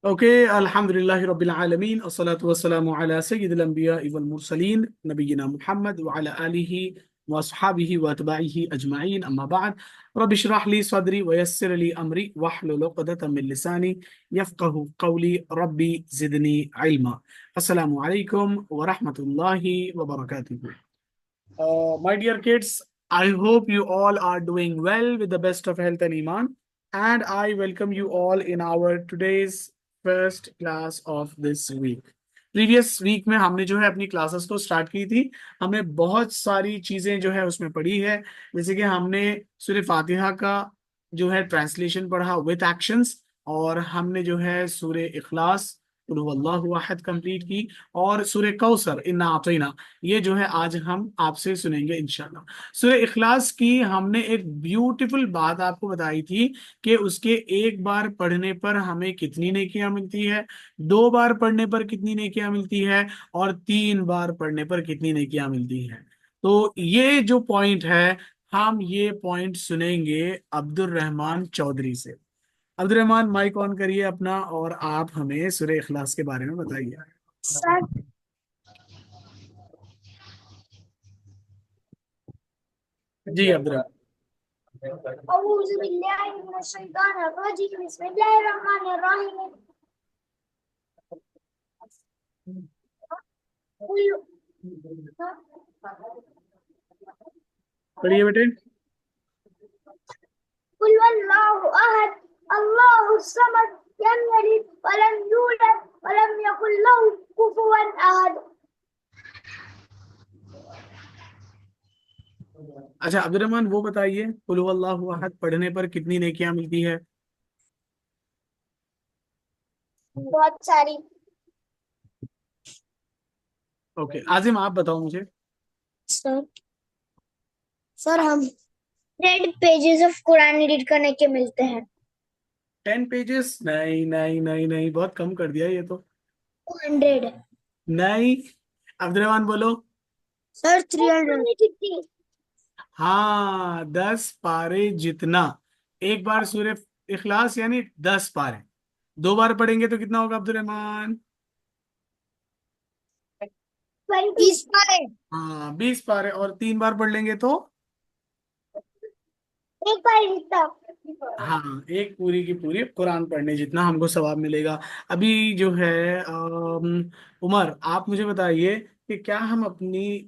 Okay, अल्हम्दुलिल्लाहि रब्बिल आलमीन अस्सलातु वस्सलामु अला सय्यिदिल अंबियाइ वल मुरसलीन नबिय्यिना मुहम्मद व अला आलिहि व अस्हाबिहि व अतबाइहि अजमाइन, अम्मा बाद। रब्बि इश्रह ली सदरी व यस्सिर ली अमरी वहलुल उक़दतम मिन लिसानी यफ़क़हू क़ौली रब्बी ज़िदनी इल्मा। अस्सलामु अलैकुम व रहमतुल्लाहि व बरकातुहू। My dear kids, I hope you all are doing well with the best of health and iman, and I welcome you all in our today's first class of this week. Previous week में हमने जो है अपनी classes को start की थी। हमने बहुत सारी चीजें जो है उसमें पढ़ी है। जैसे कि हमने सूरह फातिहा का जो है ट्रांसलेशन पढ़ा विथ एक्शंस, और हमने जो है सूरह इखलास कुल हुवल्लाहु अहद कंप्लीट की, और सूरह कौसर इन्ना आतैना ये जो है आज हम आपसे सुनेंगे इंशाल्लाह। सूरह इखलास की हमने एक ब्यूटीफुल बात आपको बताई थी कि उसके एक बार पढ़ने पर हमें कितनी नेकियां मिलती है, दो बार पढ़ने पर कितनी नेकियां मिलती है, और तीन बार पढ़ने पर कितनी नेकियां मिलती है। तो ये जो पॉइंट है, हम ये पॉइंट सुनेंगे अब्दुल रहमान चौधरी से। अब्दुल रहमान, माइक ऑन करिए अपना और आप हमें सूरह इखलास के बारे में बताइए। सर, जी अब्दुल रहमान। औज़ु बिल्लाहि मिनश शैतानिर रजीम, बिस्मिल्लाहिर रहमानिर रहीम। कुल पढ़िए बेटे। कुल वल्लाहु अहद, अल्लाहुस समद, लम यलिद व लम यूलद व लम यकुल लहू कुफुवन अहद। अच्छा अब्दुल रहमान, वो बताइए कुल हुवल्लाहु अहद पढ़ने पर कितनी नेकियां मिलती है। बहुत सारी। ओके आजिम, आप बताओ मुझे। सर सर हम 100 पेजेस ऑफ कुरान रीड करने के मिलते हैं। 10 पेजेस? नहीं नहीं नहीं नहीं, बहुत कम कर दिया ये तो। 200। नहीं, अब्दुल रहमान बोलो। सर 300। हाँ, 10 पारे जितना। एक बार सूर्य इखलास यानी 10 पारे, दो बार पढ़ेंगे तो कितना होगा अब्दुल रहमान? 20 पारे। हाँ, 20 पारे, और तीन बार पढ़ लेंगे तो? एक पारे जितना। हाँ, एक पूरी की पूरी कुरान पढ़ने जितना हमको सवाब मिलेगा। अभी जो है उमर, आप मुझे बताइए कि क्या हम अपने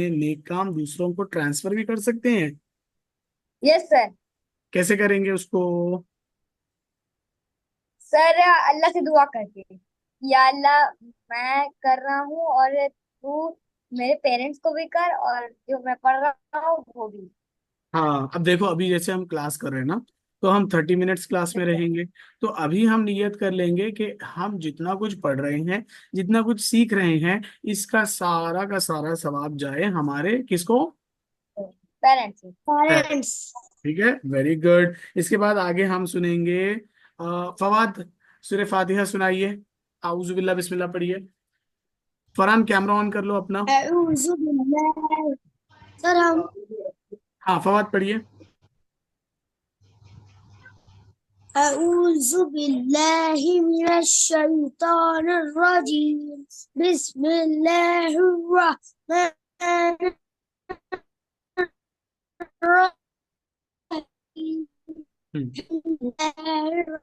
नेक काम दूसरों को ट्रांसफर भी कर सकते हैं? Yes sir. कैसे करेंगे उसको? सर अल्लाह से दुआ करके, या अल्लाह मैं कर रहा हूँ और तू मेरे पेरेंट्स को भी कर, और जो मैं पढ़ रहा हूँ वो भी। हाँ, अब देखो, अभी जैसे हम क्लास कर रहे हैं ना, तो हम 30 मिनट्स क्लास में रहेंगे। तो अभी हम नियत कर लेंगे कि हम जितना कुछ पढ़ रहे हैं, जितना कुछ सीख रहे हैं, इसका सारा का सारा सवाब जाए हमारे किसको? Parents parents. ठीक है, वेरी गुड। इसके बाद आगे हम सुनेंगे फवाद, सूरह फातिहा सुनाइए। आऊज़ु बिल्लाह बिस्मिल्लाह पढ़िए। फरहान, कैमरा ऑन कर लो अपना। अऊज़ु बिल्लाह। सर हम हाँ, फवाद पढ़िए। अऊज़ु बिल्लाहि मिनश शैतानिर रजीम, बिस्मिल्लाहिर रहमानिर रहीम, हम्म।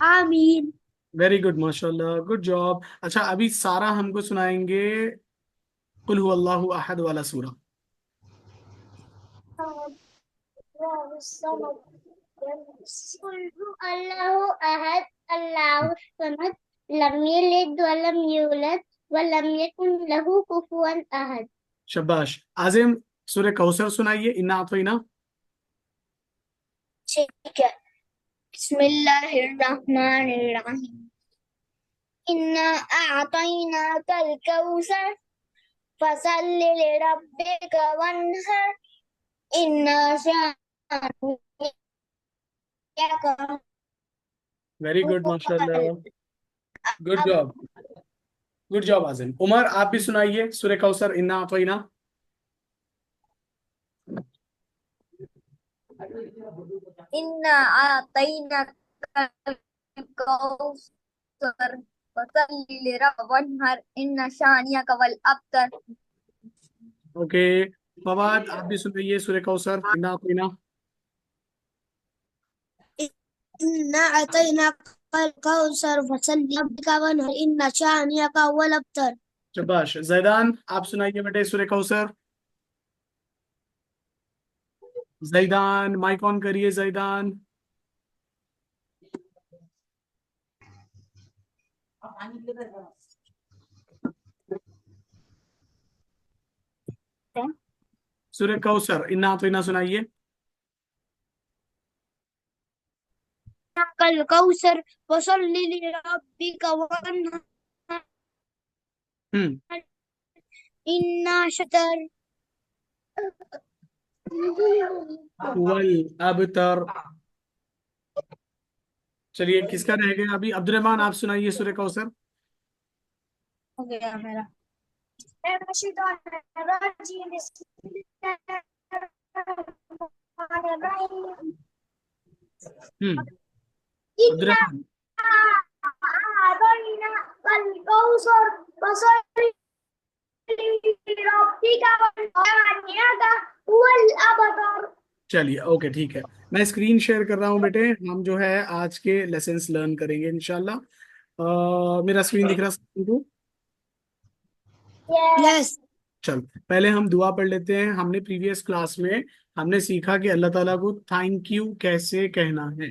आमीन। वेरी गुड, माशाल्लाह, गुड जॉब। अच्छा, अभी सारा हमको सुनाएंगे कुल हुवल्लाहु अहद वाला सूरा। अल्लाहु अहद, अल्लाहु समद, लम यलिद व लम यूलद व लम यकुन लहू कुफुवन अहद। शाबाश। आजिम, सूरह कौसर सुनाइए, इन्ना आतैना। ठीक है। बिस्मिल्लाहिर रहमानिर रहीम। इन्ना अअतैनाकल कौसर फसल्लि लिरब्बिका वन्हर इन्ना शानिअका वेरी गुड, हुवल माशाल्लाह। गुड जॉब, गुड जॉब आजिम। उमर, आप भी सुनाइए सूरह कौसर, इन्ना अतैना। इन्ना अअतैनाकल कौसर फसल्लि लिरब्बिका वन्हर इन्ना शानिअका हुवल अबतर। ओके, फवाद, आप भी सुनाइए सूरह कौसर, इन्ना अतैना। इन्ना अअतैनाकल कौसर फसल्लि लिरब्बिका वन्हर इन्ना शानिअका हुवल अबतर। शाबाश। जैदान, आप सुनाइए बेटे सूरह कौसर। जैदान, माइक ऑन करिए जैदान। सूरह कौसर, इन्ना अतैना सुनाइए। कल कौसर फसल्लि लिरब्बिका वन्हर हम्म। इन्ना शतर। वल अबतर। चलिए, किसका रह गया अभी? अब्दुर्रहमान, आप सुनाइए सूरह कौसर। हो गया मेरा। हम्म। इन्ना अब्दुर्रहमान। अअतैना कल कौसर फसल्लि लिरब्बिका वन्हर हुवल अबतर। चलिए, ओके, ठीक है। मैं स्क्रीन शेयर कर रहा हूँ बेटे। हम जो है आज के लेसन्स लर्न करेंगे इंशाल्लाह। मेरा स्क्रीन दिख रहा है सबको? यस। चल, पहले हम दुआ पढ़ लेते हैं। हमने प्रीवियस क्लास में हमने सीखा कि अल्लाह ताला को थैंक यू कैसे कहना है।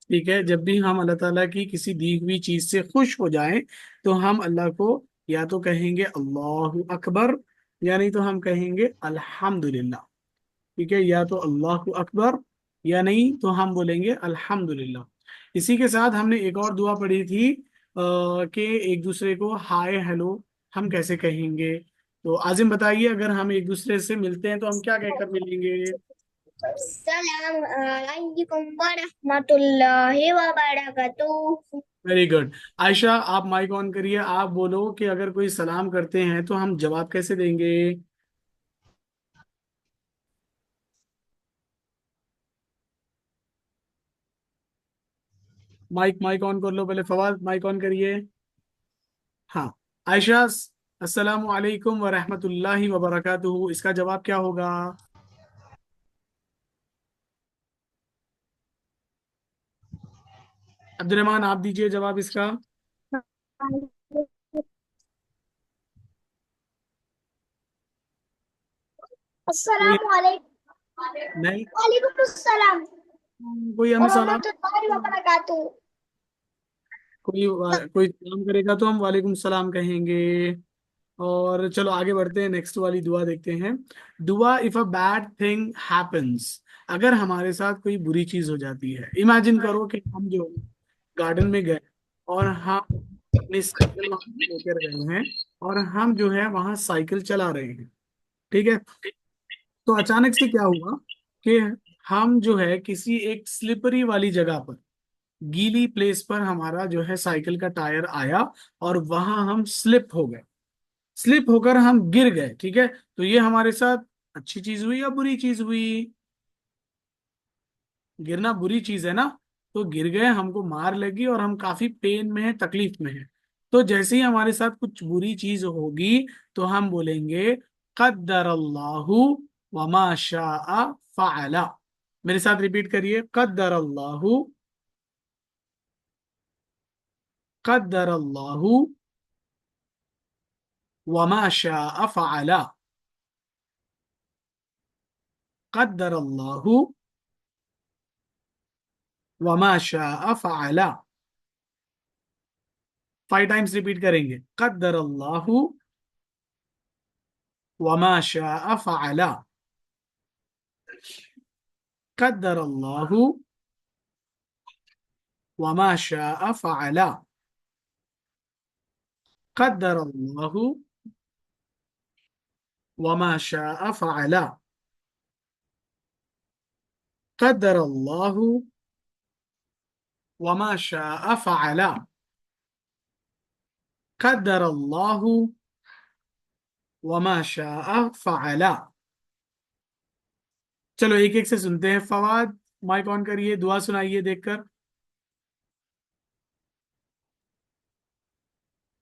ठीक है, जब भी हम अल्लाह ताला की किसी दी हुई चीज से खुश हो जाएं तो हम अल्लाह को या तो कहेंगे अल्लाह अकबर, या नहीं तो हम कहेंगे अल्हम्दुलिल्लाह। ठीक है, या तो अल्लाह अकबर, या नहीं तो हम बोलेंगे अल्हम्दुलिल्लाह। इसी के साथ हमने एक और दुआ पढ़ी थी कि एक दूसरे को हाय हेलो हम कैसे कहेंगे। तो आजिम बताइए, अगर हम एक दूसरे से मिलते हैं तो हम क्या कहकर मिलेंगे? अस्सलाम वालेकुम व रहमतुल्लाहि व बरकातुहू। Very good. आयशा, आप माइक ऑन करिए। आप बोलो कि अगर कोई सलाम करते हैं तो हम जवाब कैसे देंगे? माइक माइक ऑन कर लो पहले। फवाद, माइक ऑन करिए। हाँ, आयशा, अस्सलाम वालेकुम व रहमतुल्लाहि व बरकातुहू, इसका जवाब क्या होगा? अब्दुर्रहमान, आप दीजिए जवाब इसका। कोई अस्सलाम वालेकुम। नहीं, वालेकुम अस्सलाम कोई हमें व सलाम, रहमतुल्लाहि व बरकातुहू। कोई सलाम करेगा तो हम वालेकुम सलाम कहेंगे। और चलो आगे बढ़ते हैं, नेक्स्ट वाली दुआ देखते हैं। दुआ, if a bad thing happens, अगर हमारे साथ कोई बुरी चीज हो जाती है। इमेजिन करो कि हम जो गार्डन में गए और हम अपनी साइकिल वहां लेकर गए हैं और हम जो है वहां साइकिल चला रहे हैं। ठीक है, तो अचानक से क्या हुआ कि हम जो है किसी एक स्लिपरी वाली जगह पर, गीली प्लेस पर हमारा जो है साइकिल का टायर आया और वहां हम स्लिप हो गए। स्लिप होकर हम गिर गए। ठीक है, तो ये हमारे साथ अच्छी चीज हुई या बुरी चीज हुई? गिरना बुरी चीज है ना। तो गिर गए, हमको मार लगी और हम काफी पेन में है, तकलीफ में है। तो जैसे ही हमारे साथ कुछ बुरी चीज होगी तो हम बोलेंगे कद्दर अल्लाहु वमा शाअ फअला। मेरे साथ रिपीट करिए, कद्दर अल्लाहु, कद्दर अल्लाहु वमा शाअ फअला। कद्दर अल्लाहु वमा शाअ फअला। 5 टाइम्स रिपीट करेंगे, कद्दर अल्लाहु वमा शाअ फअला। कद्दर अल्लाहु वमा शाअ फअला। क़द्दर अल्लाहु वमा शाअ फ़अला। क़द्दर अल्लाहु वमा शाअ फ़अला। क़द्दर अल्लाहु वमा शाअ फ़अला। चलो एक एक से सुनते हैं। फवाद, माइक ऑन करिए, दुआ सुनाइए देखकर।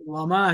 वमा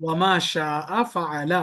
वमा शाअ फ़अला।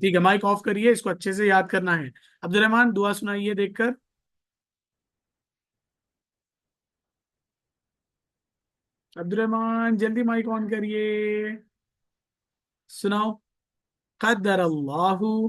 ठीक है, माइक ऑफ करिए, इसको अच्छे से याद करना है। अब्दुल रहमान, दुआ सुनाइए देखकर। अब्दुल रहमान जल्दी माइक ऑन करिए, सुनाओ। क़द्दर अल्लाहु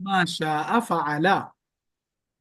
मा शाअ फ़अला।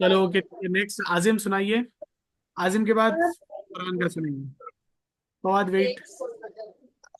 चलो ओके, नेक्स्ट आजिम सुनाइए। आजिम के बाद कुरान का सुनेंगे। फवाद वेट।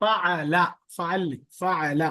फ़अला, फ़अला।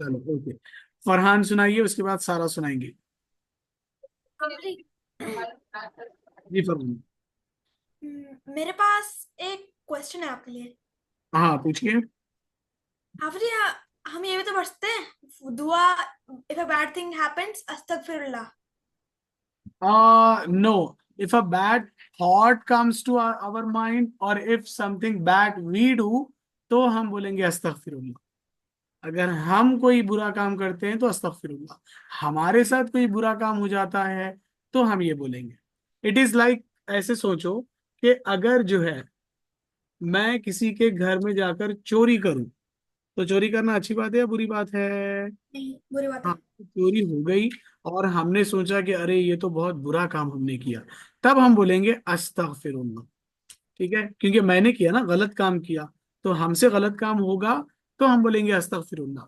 चलो ओके, फरहान सुनाइए, उसके बाद सारा सुनाएंगे। जी फरहान। मेरे पास एक क्वेश्चन है आपके लिए। हाँ पूछिए। हाफिज, हम ये भी तो पढ़ते हैं दुआ, if a bad thing happens अस्तगफिरुल्लाह। No. If a bad thought comes to our mind or if something bad we do, तो हम बोलेंगे अस्तगफिरुल्लाह। अगर हम कोई बुरा काम करते हैं तो अस्तगफिरुल्लाह। हमारे साथ कोई बुरा काम हो जाता है तो हम ये बोलेंगे। इट इज लाइक, ऐसे सोचो कि अगर जो है मैं किसी के घर में जाकर चोरी करूं, तो चोरी करना अच्छी बात है या बुरी बात है? नहीं, बुरी बात हाँ, है। चोरी हो गई और हमने सोचा कि अरे ये तो बहुत बुरा काम हमने किया, तब हम बोलेंगे अस्तगफिरुल्लाह। ठीक है, क्योंकि मैंने किया ना, गलत काम किया, तो हमसे गलत काम होगा तो हम बोलेंगे अस्तगफिरुल्लाह।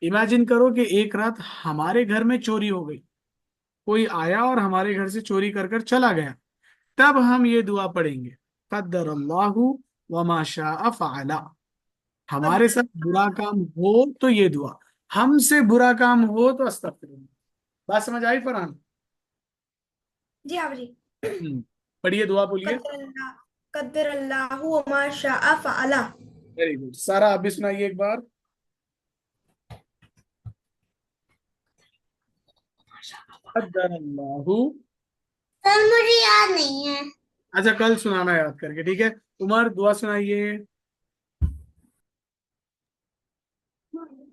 इमेजिन करो कि एक रात हमारे घर में चोरी हो गई, कोई आया और हमारे घर से चोरी कर कर चला गया, तब हम ये दुआ पढ़ेंगे, क़द्दर अल्लाहु वमा शाअ फ़अला। हमारे साथ बुरा काम हो तो ये दुआ, हमसे बुरा काम हो तो अस्तगफिरुल्लाह। बात समझ आई फरहान? जी हाफिज। पढ़िए, दुआ बोलिए। कद्दर अल्लाह वमा शाअ फअला। Very good. सारा आप भी सुनाइए एक बार। क़द्दर अल्लाहु। सर मुझे याद नहीं है। अच्छा, कल सुनाना याद करके, ठीक है। उमर, दुआ सुनाइए।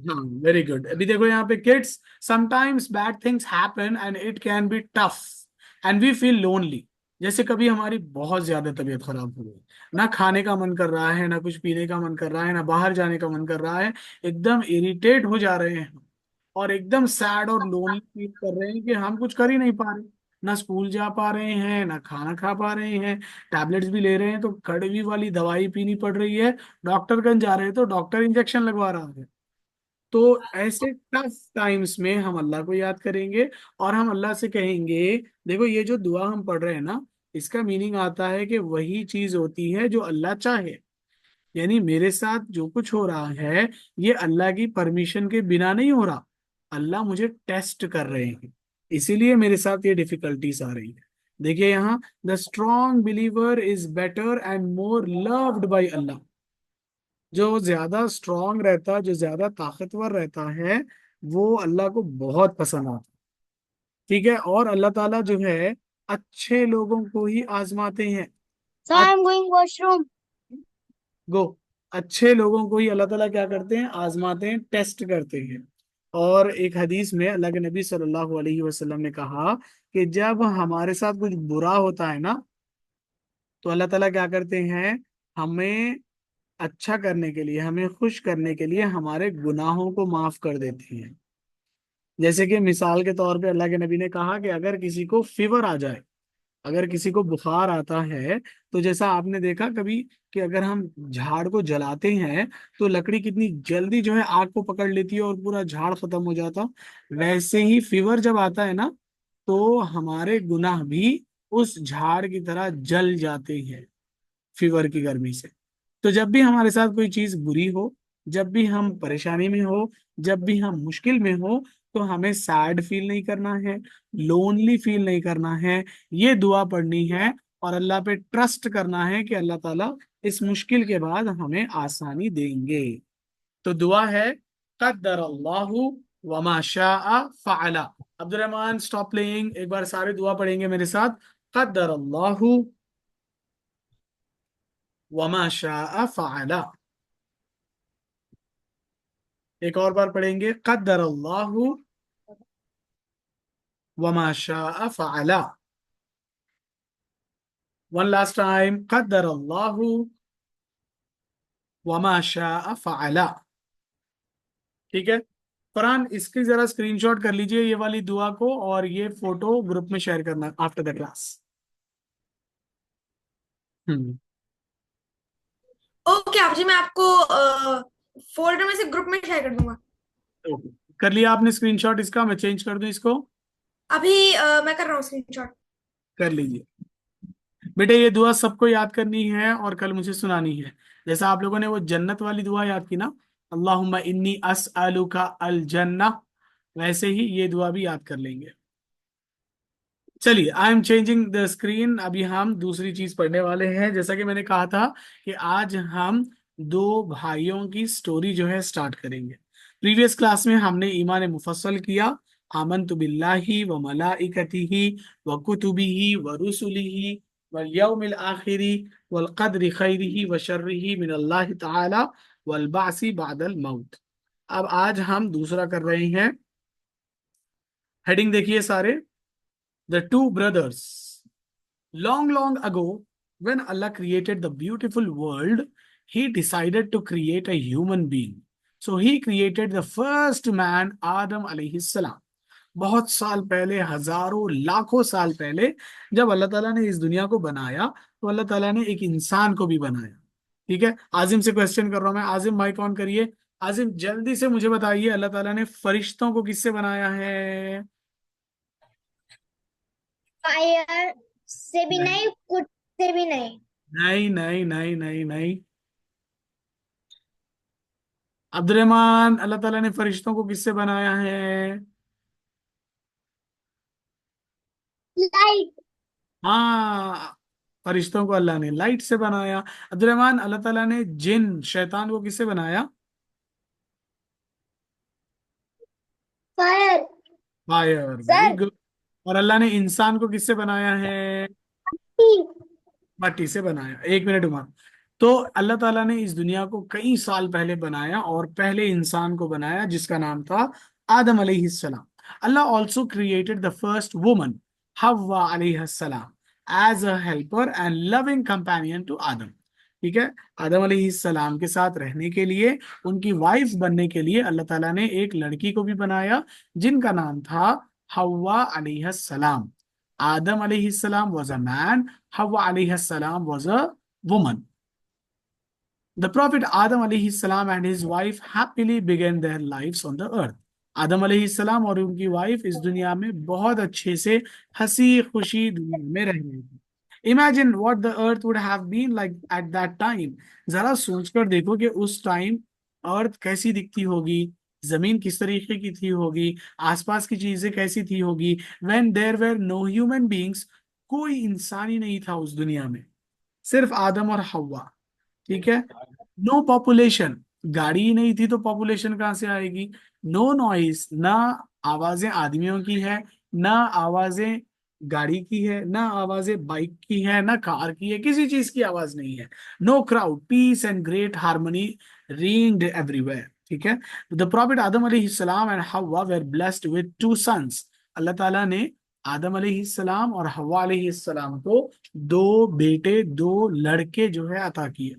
हाँ, वेरी गुड। अभी देखो यहाँ पे kids, sometimes bad things happen and it can be tough and we feel lonely. जैसे कभी हमारी बहुत ज्यादा तबीयत खराब हो गई, ना खाने का मन कर रहा है, ना कुछ पीने का मन कर रहा है, ना बाहर जाने का मन कर रहा है, एकदम इरिटेट हो जा रहे हैं और एकदम सैड और लोनली फील कर रहे हैं कि हम कुछ कर ही नहीं पा रहे, ना स्कूल जा पा रहे हैं, ना खाना खा पा रहे हैं, टैबलेट्स भी ले रहे हैं तो कड़वी वाली दवाई पीनी पड़ रही है, डॉक्टर कन जा रहे हैं तो डॉक्टर इंजेक्शन लगवा रहा है। तो ऐसे टफ टाइम्स में हम अल्लाह को याद करेंगे और हम अल्लाह से कहेंगे, देखो ये जो दुआ हम पढ़ रहे हैं ना, इसका मीनिंग आता है कि वही चीज होती है जो अल्लाह चाहे। यानी मेरे साथ जो कुछ हो रहा है ये अल्लाह की परमिशन के बिना नहीं हो रहा, अल्लाह मुझे टेस्ट कर रहे हैं, इसीलिए मेरे साथ ये डिफिकल्टीज आ रही है। देखिए यहाँ, the strong believer is better and more loved by Allah. जो ज्यादा स्ट्रांग रहता, जो ज्यादा ताकतवर रहता है, वो अल्लाह को बहुत पसंद आता है। ठीक है, और अल्लाह ताला जो है अच्छे लोगों को ही आजमाते हैं। Sir I am going washroom. Go, अच्छे लोगों को ही अल्लाह ताला क्या करते हैं, आजमाते हैं, टेस्ट करते हैं। और एक हदीस में अल्लाह के नबी सल्लल्लाहु अलैहि वसल्लम ने कहा कि जब हमारे साथ कुछ बुरा होता है ना, तो अल्लाह ताला क्या करते हैं, हमें अच्छा करने के लिए, हमें खुश करने के लिए हमारे गुनाहों को माफ कर देते हैं। जैसे कि मिसाल के तौर पे अल्लाह के नबी ने कहा कि अगर किसी को फीवर आ जाए, अगर किसी को बुखार आता है तो जैसा आपने देखा कभी कि अगर हम झाड़ को जलाते हैं तो लकड़ी कितनी जल्दी जो है आग को पकड़ लेती है और पूरा झाड़ खत्म हो जाता, वैसे ही फीवर जब आता है ना तो हमारे गुनाह भी उस झाड़ की तरह जल जाते हैं फीवर की गर्मी से। तो जब भी हमारे साथ कोई चीज बुरी हो, जब भी हम परेशानी में हो, जब भी हम मुश्किल में हो, तो हमें सैड फील नहीं करना है, लोनली फील नहीं करना है, ये दुआ पढ़नी है और अल्लाह पे ट्रस्ट करना है कि अल्लाह ताला इस मुश्किल के बाद हमें आसानी देंगे। तो दुआ है कद्दर अल्लाहु वमा शाअ फअला। अब्दुल रहमान स्टॉप प्लेइंग, एक बार सारे दुआ पढ़ेंगे मेरे साथ। कद्दर अल्लाहु वमा शाअ फअला। एक और बार पढ़ेंगे कद्दर अल्लाहु वमा शाअ फअला। वन लास्ट टाइम कद्दर अल्लाहु वमा शाअ फअला। ठीक है, फरहान इसकी जरा स्क्रीनशॉट कर लीजिए ये वाली दुआ को और ये फोटो ग्रुप में शेयर करना after the class. Hmm. Okay आप जी, मैं आपको फोल्डर में से ग्रुप में शेयर कर दूंगा। ओके, कर लिया आपने स्क्रीनशॉट इसका? मैं चेंज कर दूं इसको? अभी मैं कर रहा हूँ स्क्रीनशॉट। कर लीजिए बेटे, ये दुआ सबको याद करनी है और कल मुझे सुनानी है। जैसा आप लोगों ने वो जन्नत वाली दुआ याद की ना, अल्लाहुम्मा इन्नी अस्अलुका अल जन्ना, वैसे ही ये दुआ भी याद कर लेंगे। चलिए, I am changing the screen. अभी हम दूसरी चीज पढ़ने वाले हैं। जैसा कि मैंने कहा था कि आज हम दो भाइयों की स्टोरी जो है स्टार्ट करेंगे। प्रीवियस क्लास में हमने ईमान मुफस्सल किया, आमनतु बिल्लाहि व मलाइकतिही व कुतुबिही व रुसुलिही वल यौमिल आखिरी वल क़द्रि खैरिही व शर्रिही मिनल्लाहि तआला वल बासी बादल मौत। अब आज हम दूसरा कर रहे हैं। हेडिंग देखिए सारे। The two brothers. Long, long ago, when Allah created the beautiful world, He decided to create a human being. So He created the first man, Adam alayhi salam. बहुत साल पहले, हजारों लाखों साल पहले, जब अल्लाह ताला ने इस दुनिया को बनाया तो अल्लाह ताला ने एक इंसान को भी बनाया। ठीक है, आजिम से क्वेश्चन कर रहा हूं मैं। आजिम माइक ऑन करिए। आजिम जल्दी से मुझे बताइए, अल्लाह ताला ने फरिश्तों को किससे बनाया है? फायर से भी नहीं नहीं, कुछ से भी नहीं। नहीं नहीं नहीं नहीं नहीं। अब्दुर्रहमान, अल्लाह ताला ने फरिश्तों को किससे बनाया है? लाइट। हाँ, फरिश्तों को अल्लाह ने लाइट से बनाया। अब्दुर्रहमान, अल्लाह ताला ने जिन शैतान को किससे बनाया? Fire. Fire, very sir. Good. और अल्लाह ने इंसान को किससे बनाया है? मट्टी से बनाया। एक मिनट उमर। तो अल्लाह ताला ने इस दुनिया को कई साल पहले बनाया और पहले इंसान को बनाया जिसका नाम था आदम अलैहिस्सलाम। Allah also created the first woman, Hawwa अलैहिस्सलाम, as a helper and loving companion to Adam. ठीक है, आदम अलैहिस्सलाम के साथ रहने के लिए, उनकी वाइफ बनने के लिए अल्लाह ताला ने एक लड़की को भी बनाया जिनका नाम था हव्वा अलैहिस्सलाम। Adam alayhi salam was a man, Hawa alayhi salam was a woman. The Prophet Adam alayhi salam and his wife happily began their lives on the earth. आदम अलैहिस्सलाम और उनकी वाइफ इस दुनिया में बहुत अच्छे से हंसी खुशी दुनिया में रह रही थी। Imagine what the earth would have been like at that time. जरा सोचकर देखो कि उस टाइम अर्थ कैसी दिखती होगी, जमीन किस तरीके की थी होगी, आसपास की चीजें कैसी थी होगी। When there were no human beings, कोई इंसान ही नहीं था उस दुनिया में, सिर्फ आदम और हव्वा। ठीक है, नो पॉपुलेशन, गाड़ी ही नहीं थी तो पॉपुलेशन कहाँ से आएगी? नो नॉइस, ना आवाजें आदमियों की है, ना आवाजें गाड़ी की है, ना आवाजें बाइक की है, ना कार की है, किसी चीज की आवाज नहीं है। No crowd, peace and great harmony reigned everywhere. ठीक है, द प्रॉफिट आदम अलैहिस्सलाम and Hawwa were blessed with two sons. Allah ताला ने आदम अलैहिस्सलाम और हव्वा अलैहिस्सलाम को दो बेटे, दो लड़के जो है अता किए।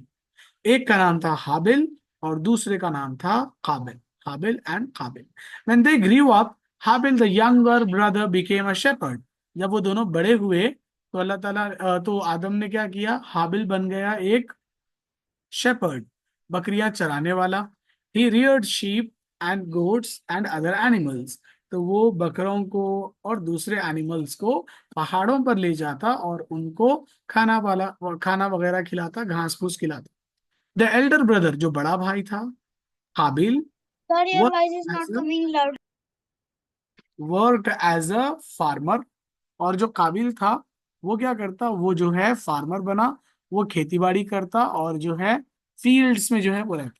एक का नाम था हाबिल और दूसरे का नाम था काबिल। हाबिल एंड काबिल। When they grew up, Habil the younger brother became a shepherd। जब वो दोनों बड़े हुए तो अल्लाह ताला तो आदम ने क्या किया, हाबिल बन गया एक शेपर्ड, बकरियां चराने वाला। He reared sheep and goats and other animals, तो वो बकरों को और दूसरे एनिमल्स को पहाड़ों पर ले जाता और उनको खाना वगैरह खिलाता, घास फूस खिलाता। द एल्डर ब्रदर, जो बड़ा भाई था, Qabil, Sir, your work voice is not as coming loud. Worked as a farmer, और जो काबिल था वो क्या करता, वो जो है फार्मर बना, वो खेती बाड़ी करता और जो है फील्ड्स में जो है वो रहता।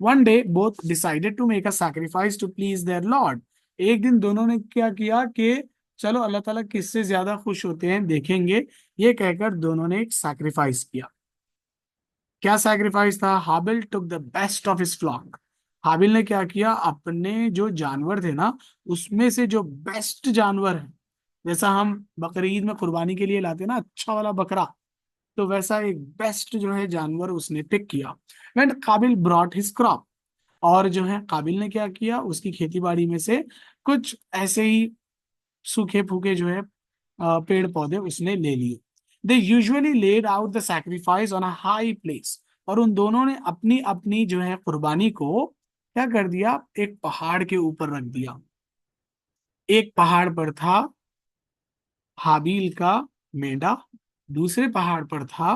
One day both decided to make a sacrifice to please their lord, एक दिन दोनों ने क्या किया कि चलो अल्लाह ताला किससे ज्यादा खुश होते हैं देखेंगे, ये कहकर दोनों ने एक सैक्रिफाइस किया। क्या सैक्रिफाइस था? Habil took the best of his flock, Habil ने क्या किया, अपने जो जानवर थे ना उसमें से जो बेस्ट जानवर है, जैसा हम बकरीद में कुर्बानी के लिए लाते हैं ना अच्छा वाला बकरा, तो वैसा एक बेस्ट जो है जानवर उसने पिक किया। एंड काबिल ब्रॉट हिज क्रॉप, और जो है काबिल ने क्या किया, उसकी खेती बाड़ी में से कुछ ऐसे ही सूखे फूके जो है पेड़ पौधे उसने ले लिए। They usually laid out the sacrifice on a high place, और उन दोनों ने अपनी अपनी जो है कुर्बानी को क्या कर दिया, एक पहाड़ के ऊपर रख दिया। एक पहाड़ पर था हाबील का मेंढा, दूसरे पहाड़ पर था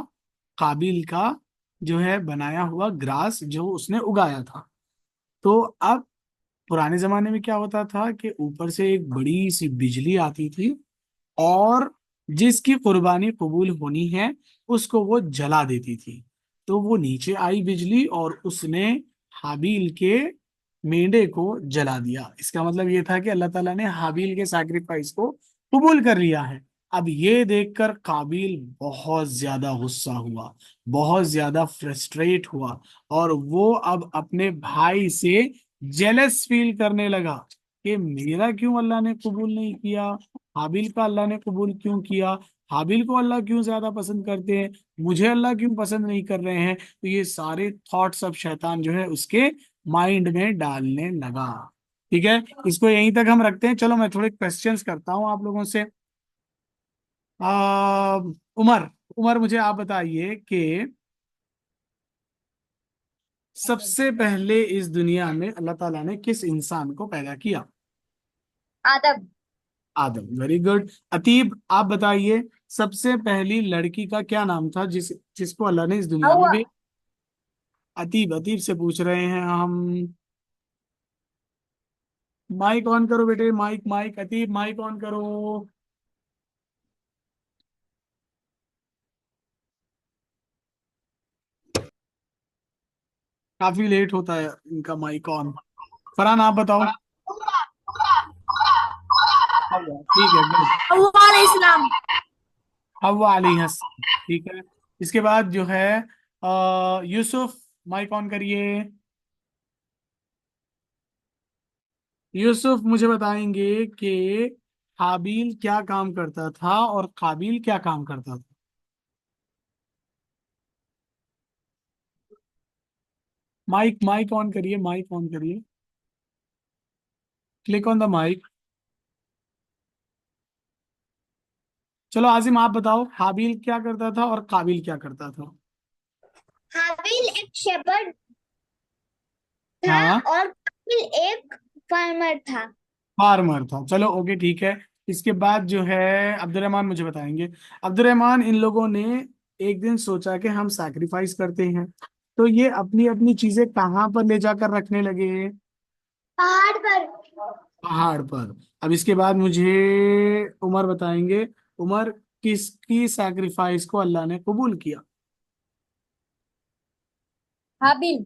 काबिल का जो है बनाया हुआ ग्रास जो उसने उगाया था। तो अब पुराने जमाने में क्या होता था कि ऊपर से एक बड़ी सी बिजली आती थी, और जिसकी कुर्बानी कबूल होनी है उसको वो जला देती थी। तो वो नीचे आई बिजली और उसने हाबील के मेंढे को जला दिया। इसका मतलब ये था कि अल्लाह ताला ने हाबील के सैक्रिफाइस को कबूल कर लिया है। अब ये देखकर काबिल बहुत ज्यादा गुस्सा हुआ, बहुत ज्यादा फ्रस्ट्रेट हुआ, और वो अब अपने भाई से जेलस फील करने लगा कि मेरा क्यों अल्लाह ने कबूल नहीं किया, हाबिल का अल्लाह ने कबूल क्यों किया, हाबिल को अल्लाह क्यों ज्यादा पसंद करते हैं, मुझे अल्लाह क्यों पसंद नहीं कर रहे हैं। तो ये सारे थॉट्स अब शैतान जो है उसके माइंड में डालने लगा। ठीक है, इसको यहीं तक हम रखते हैं। चलो मैं थोड़े क्वेश्चंस करता हूँ आप लोगों से। आ, उमर उमर मुझे आप बताइए कि सबसे पहले इस दुनिया में अल्लाह ताला ने किस इंसान को पैदा किया? आदम। आदम, वेरी गुड। अतीब आप बताइए, सबसे पहली लड़की का क्या नाम था जिसको अल्लाह ने इस दुनिया में हवा। भेजा? अतीब अतीब से पूछ रहे हैं हम। माइक ऑन करो बेटे, माइक माइक, अतीब माइक ऑन करो। काफी लेट होता है इनका माइक ऑन। फरहान आप बताओ। ठीक है, गुड। हव्वा अलैहिस्सलाम। हव्वा अलैहिस्सलाम, ठीक है। इसके बाद जो है यूसुफ, माइक ऑन करिए। यूसुफ मुझे बताएंगे कि हाबिल क्या काम करता था और काबिल क्या काम करता था? माइक माइक ऑन करिए, माइक ऑन करिए, क्लिक ऑन द माइक। चलो आजिम आप बताओ, हाबिल क्या करता था और काबिल क्या करता था? हाबिल एक शेपर्ड था हाँ, और काबिल एक फार्मर था। फार्मर था। चलो ओके, ठीक है। इसके बाद जो है अब्दुलरहमान मुझे बताएंगे। अब्दुलरहमान, इन लोगों ने एक दिन सोचा कि हम सैक्रिफाइस करते हैं, तो ये अपनी अपनी चीजें कहाँ पर ले जाकर रखने लगे? पहाड़ पर। पहाड़ पर। अब इसके बाद मुझे उमर बताएंगे, उमर किसकी सैक्रिफाइस को अल्लाह ने कबूल किया? हाबिल।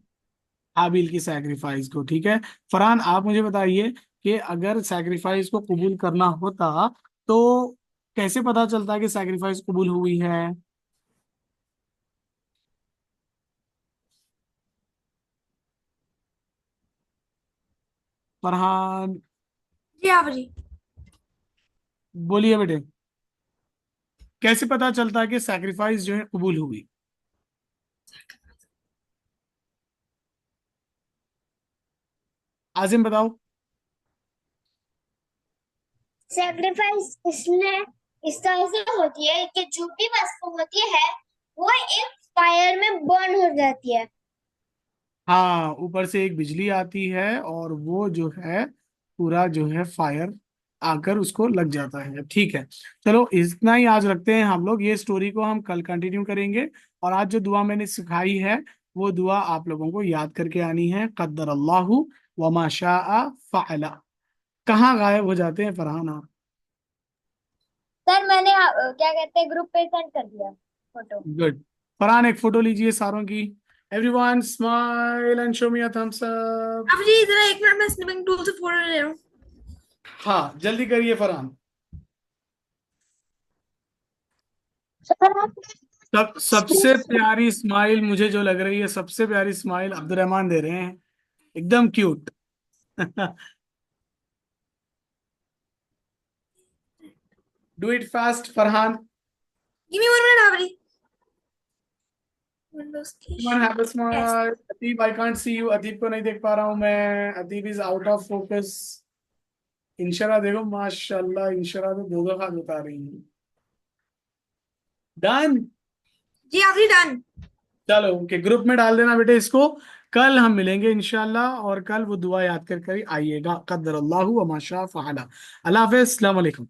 हाबिल की सैक्रिफाइस को, ठीक है। फरहान आप मुझे बताइए कि अगर सैक्रिफाइस को कबूल करना होता तो कैसे पता चलता कि सैक्रिफाइस कबूल हुई है? फरहान जी हाँ जी। बोलिए बेटे, कैसे पता चलता कि सैक्रिफाइस जो है कबूल हुई? आजिम बताओ। सेक्रीफाइस इसने इस तरह से होती है कि जो भी वस्तु होती है वो एक फायर में बर्न हो जाती है। हाँ, ऊपर से एक बिजली आती है और वो जो है पूरा जो है फायर आकर उसको लग जाता है। ठीक है, चलो इतना ही आज रखते हैं हम लोग। ये स्टोरी को हम कल कंटिन्यू करेंगे। और आज जो दुआ मैंने सिखाई है वो दुआ आप लोगों को याद करके आनी है। कद्दर अल्लाहु व मा शाअ फअला। कहाँ गायब हो जाते हैं फरहान आप? सर मैंने क्या कहते हैं ग्रुप पे सेंड कर दिया फोटो। गुड। फरहान एक फोटो लीजिए सारों की। Everyone smile and show me a thumbs up. अभी जरा 1 मिनट में स्निपिंग टूल से फोटो ले रहा हूँ। हाँ, जल्दी करिए फरहान। सबसे प्यारी स्माइल मुझे जो लग रही है, सबसे प्यारी स्माइल अब्दुलरहमान दे रहे हैं, एकदम cute. Do it fast Farhan. Give me 1 minute, Avri. Windows की Come on, have a yes. smile. Adeeb, I can't see you. Adeeb को नहीं देख पा रहा हूं मैं। Adeeb is out of focus. Inshara देखो, माशाल्लाह इंशरा तो दो दो हाथ बता रही है। डन। जी आखिरी डन। चलो के ग्रुप में डाल देना बेटे इसको। कल हम मिलेंगे इंशाल्लाह, और कल वो दुआ याद कर आइएगा। कद्दर अल्लाहु व मा शाअ फअला। अल्लाह हाफिज़, अस्सलाम वालेकुम।